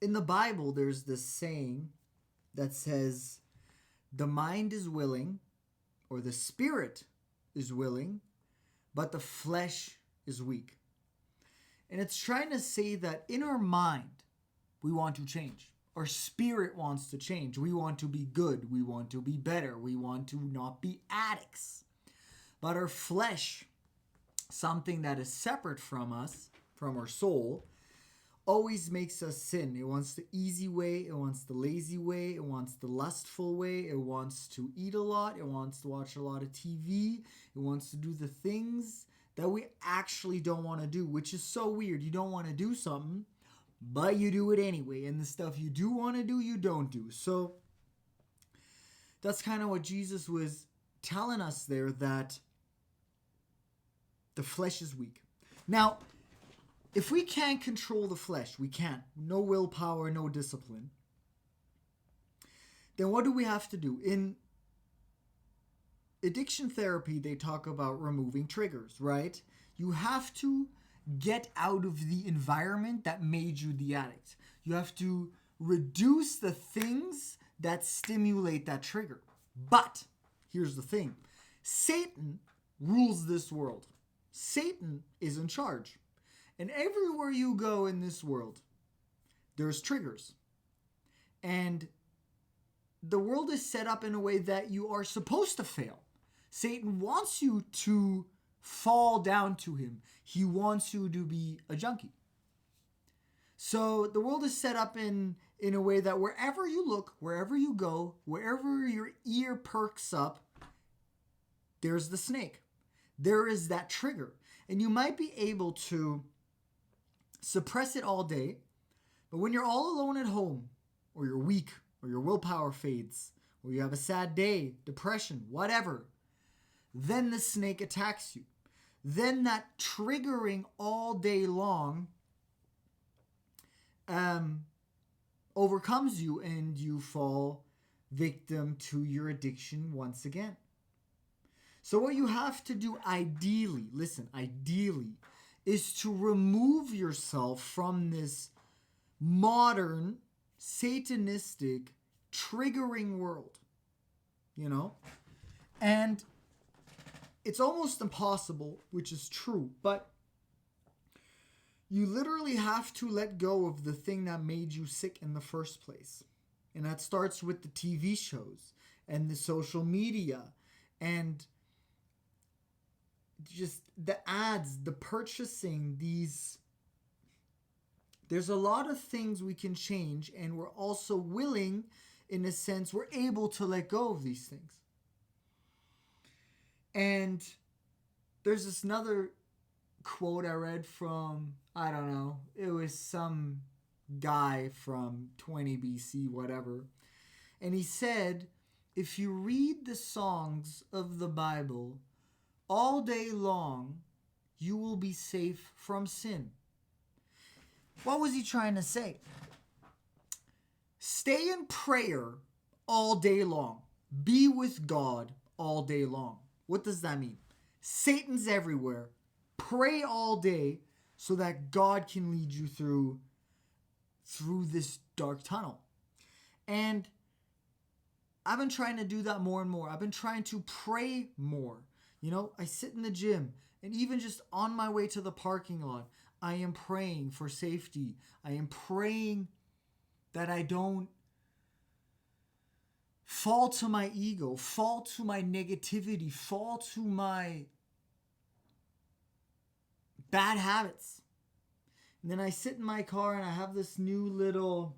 In the Bible, there's this saying that says, the mind is willing, or the spirit is willing, but the flesh is weak. And it's trying to say that in our mind, we want to change. Our spirit wants to change. We want to be good. We want to be better. We want to not be addicts. But our flesh, something that is separate from us, from our soul, always makes us sin. It wants the easy way. It wants the lazy way. It wants the lustful way. It wants to eat a lot. It wants to watch a lot of TV. It wants to do the things that we actually don't want to do, which is so weird. You don't want to do something, but you do it anyway. And the stuff you do want to do, you don't do. So that's kind of what Jesus was telling us there, that the flesh is weak. Now, if we can't control the flesh, we can't. No willpower, no discipline. Then what do we have to do? In addiction therapy, they talk about removing triggers, right? You have to get out of the environment that made you the addict. You have to reduce the things that stimulate that trigger. But here's the thing. Satan rules this world. Satan is in charge. And everywhere you go in this world, there's triggers. And the world is set up in a way that you are supposed to fail. Satan wants you to fall down to him. He wants you to be a junkie. So the world is set up in a way that wherever you look, wherever you go, wherever your ear perks up, there's the snake. There is that trigger. And you might be able to suppress it all day, but when you're all alone at home, or you're weak, or your willpower fades, or you have a sad day, depression, whatever, then the snake attacks you. Then that triggering all day long overcomes you, and you fall victim to your addiction once again. So what you have to do ideally, is to remove yourself from this modern, satanistic, triggering world. You know? And it's almost impossible, which is true, but you literally have to let go of the thing that made you sick in the first place. And that starts with the TV shows and the social media and just the ads, the purchasing, there's a lot of things we can change, and we're also willing, in a sense, we're able to let go of these things. And there's this another quote I read from, I don't know, it was some guy from 20 BC, whatever. And he said, if you read the songs of the Bible all day long, you will be safe from sin. What was he trying to say? Stay in prayer all day long. Be with God all day long. What does that mean? Satan's everywhere. Pray all day so that God can lead you through this dark tunnel. And I've been trying to do that more and more. I've been trying to pray more. You know, I sit in the gym, and even just on my way to the parking lot, I am praying for safety. I am praying that I don't fall to my ego, fall to my negativity, fall to my bad habits. And then I sit in my car and I have this new little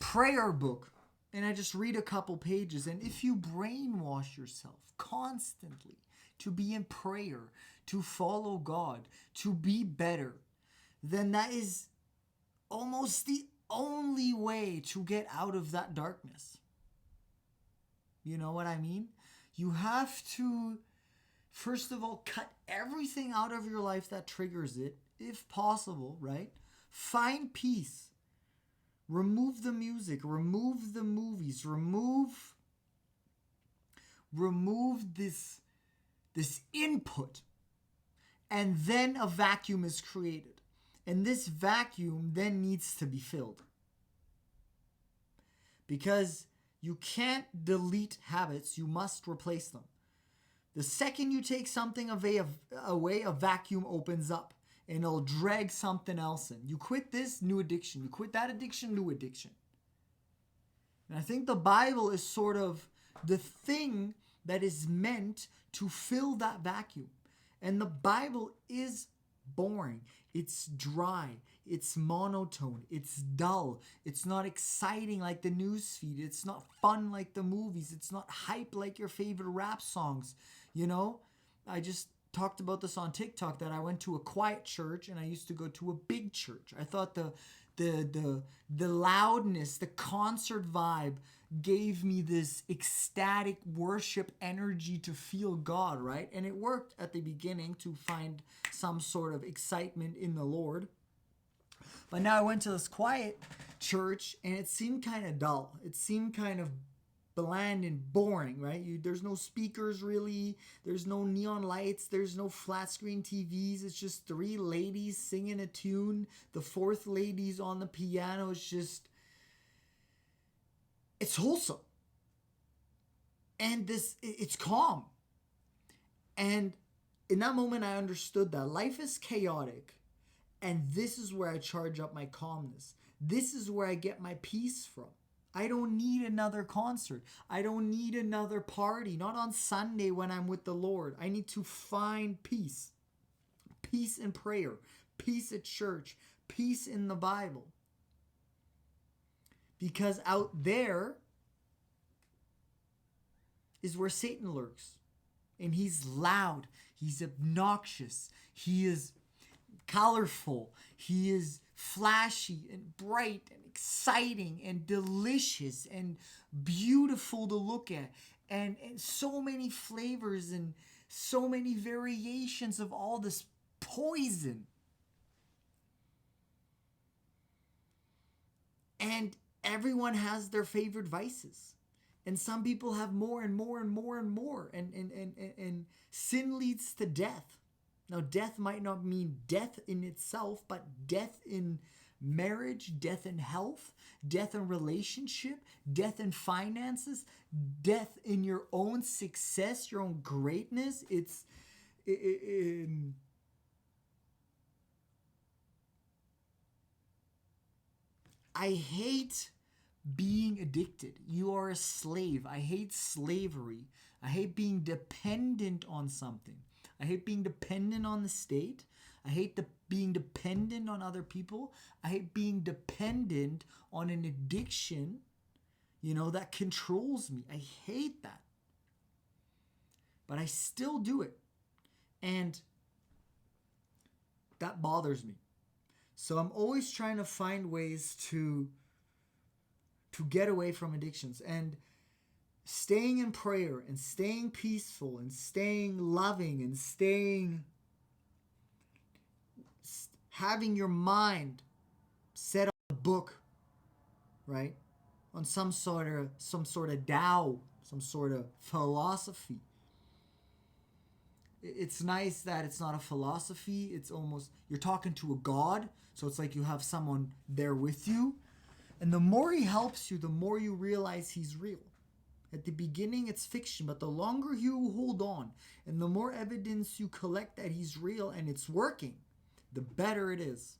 prayer book. And I just read a couple pages. And if you brainwash yourself constantly to be in prayer, to follow God, to be better, then that is almost the only way to get out of that darkness. You know what I mean? You have to, first of all, cut everything out of your life that triggers it, if possible, right? Find peace. Remove the music, remove the movies, remove this input, and then a vacuum is created. And this vacuum then needs to be filled. Because you can't delete habits, you must replace them. The second you take something away, a vacuum opens up and it'll drag something else in. You quit this, new addiction. You quit that addiction, new addiction. And I think the Bible is sort of the thing that is meant to fill that vacuum. And the Bible is boring. It's dry. It's monotone. It's dull. It's not exciting like the news feed. It's not fun like the movies. It's not hype like your favorite rap songs. You know, I just talked about this on TikTok that I went to a quiet church and I used to go to a big church. I thought the loudness, the concert vibe gave me this ecstatic worship energy to feel God, right? And it worked at the beginning to find some sort of excitement in the Lord. But now I went to this quiet church and it seemed kind of dull. It seemed kind of bland and boring, right? There's no speakers really. There's no neon lights. There's no flat screen TVs. It's just three ladies singing a tune. The fourth lady's on the piano. It's wholesome. And it's calm. And in that moment, I understood that life is chaotic. And this is where I charge up my calmness. This is where I get my peace from. I don't need another concert. I don't need another party. Not on Sunday when I'm with the Lord. I need to find peace. Peace in prayer. Peace at church. Peace in the Bible. Because out there is where Satan lurks. And he's loud. He's obnoxious. He is colorful. He is flashy and bright and exciting and delicious and beautiful to look at. And so many flavors and so many variations of all this poison. And everyone has their favorite vices. And some people have more and more and more and more. And sin leads to death. Now, death might not mean death in itself, but death in marriage, death in health, death in relationship, death in finances, death in your own success, your own greatness. I hate being addicted. You are a slave. I hate slavery. I hate being dependent on something. I hate being dependent on the state. I hate being dependent on other people. I hate being dependent on an addiction, that controls me. I hate that. But I still do it. And that bothers me. So I'm always trying to find ways to get away from addictions. And staying in prayer and staying peaceful and staying loving and having your mind set on a book, right? On some sort of Tao, some sort of philosophy. It's nice that it's not a philosophy. It's almost, you're talking to a God. So it's like you have someone there with you. And the more he helps you, the more you realize he's real. At the beginning, it's fiction, but the longer you hold on and the more evidence you collect that he's real and it's working, the better it is.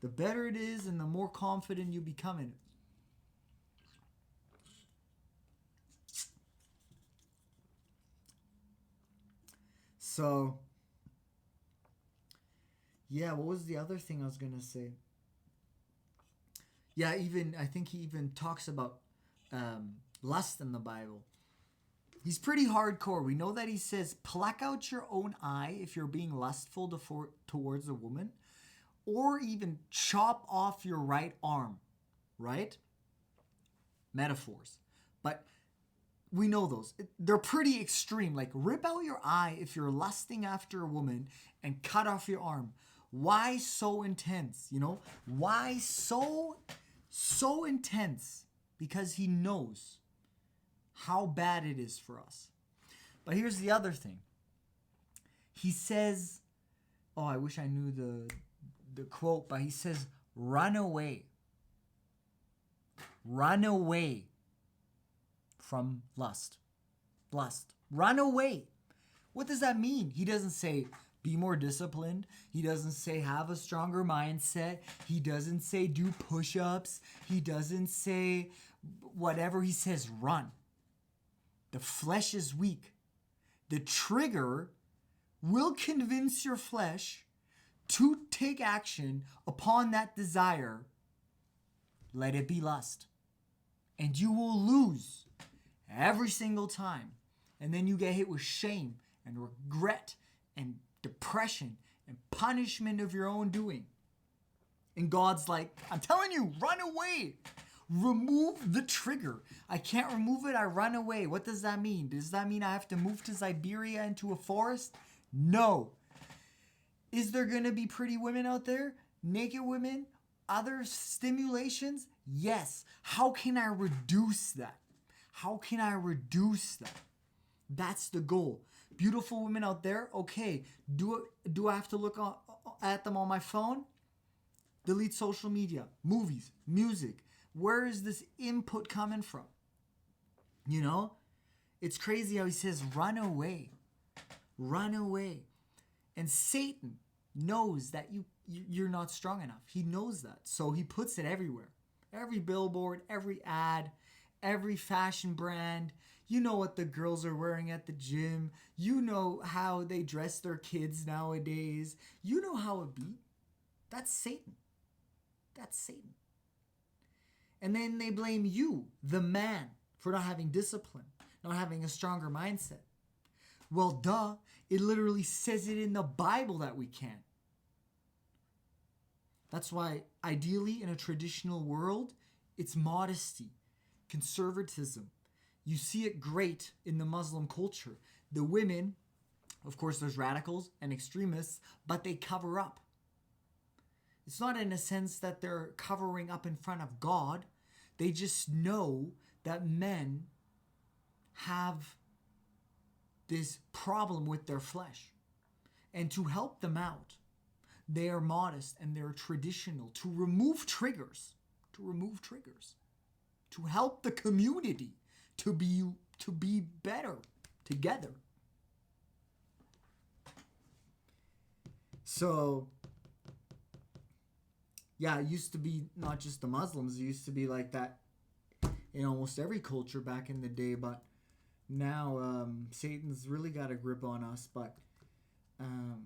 The better it is and the more confident you become in it. So, yeah, what was the other thing I was going to say? Yeah, I think he even talks about lust in the Bible. He's pretty hardcore. We know that he says, pluck out your own eye if you're being lustful towards a woman, or even chop off your right arm, right? Metaphors. But we know those. They're pretty extreme. Like, rip out your eye if you're lusting after a woman and cut off your arm. Why so intense? Why so intense? Because he knows how bad it is for us. But here's the other thing. He says, I wish I knew the quote, but he says, run away. Run away from lust. Lust. Run away. What does that mean? He doesn't say be more disciplined. He doesn't say have a stronger mindset. He doesn't say do push-ups. He doesn't say whatever. He says run. The flesh is weak. The trigger will convince your flesh to take action upon that desire. Let it be lust. And you will lose every single time. And then you get hit with shame and regret and depression and punishment of your own doing. And God's like, I'm telling you, run away. Remove the trigger. I can't remove it. I run away. What does that mean? Does that mean I have to move to Siberia into a forest? No. Is there going to be pretty women out there? Naked women? Other stimulations? Yes. How can I reduce that? How can I reduce that? That's the goal. Beautiful women out there? Okay. Do I have to look at them on my phone? Delete social media, movies, music. Where is this input coming from? You know? It's crazy how he says, run away. Run away. And Satan knows that you're not strong enough. He knows that. So he puts it everywhere. Every billboard, every ad, every fashion brand. You know what the girls are wearing at the gym. You know how they dress their kids nowadays. You know how it be. That's Satan. That's Satan. And then they blame you, the man, for not having discipline, not having a stronger mindset. Well, duh. It literally says it in the Bible that we can't. That's why, ideally, in a traditional world, it's modesty, conservatism. You see it great in the Muslim culture. The women, of course, there's radicals and extremists, but they cover up. It's not in a sense that they're covering up in front of God. They just know that men have this problem with their flesh. And to help them out, they are modest and they're traditional to remove triggers, to help the community to be better together. So, yeah, it used to be not just the Muslims. It used to be like that in almost every culture back in the day. But now Satan's really got a grip on us. But, and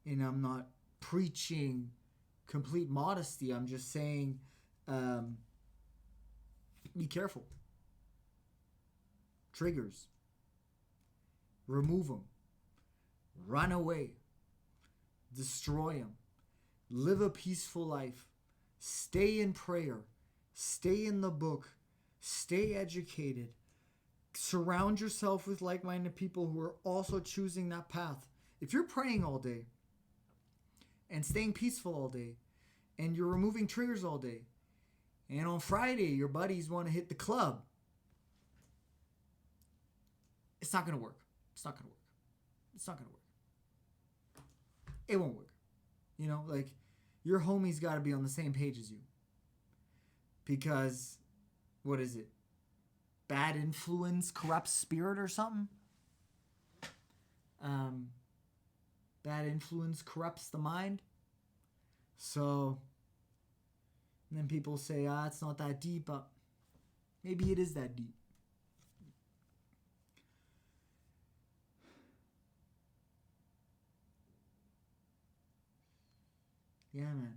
I'm not preaching complete modesty. I'm just saying be careful. Triggers. Remove them. Run away. Destroy them. Live a peaceful life. Stay in prayer. Stay in the book. Stay educated. Surround yourself with like-minded people who are also choosing that path. If you're praying all day and staying peaceful all day and you're removing triggers all day and on Friday your buddies want to hit the club, it's not going to work. It's not going to work. It's not going to work. It won't work. You know, like, your homie's got to be on the same page as you. Because, what is it? Bad influence corrupts spirit or something? Bad influence corrupts the mind. So, and then people say, it's not that deep, but maybe it is that deep. Yeah, man.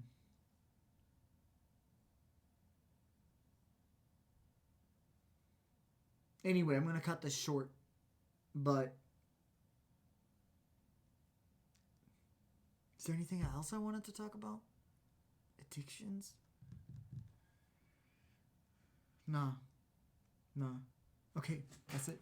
Anyway, I'm going to cut this short, but is there anything else I wanted to talk about? Addictions? No. Okay, that's it.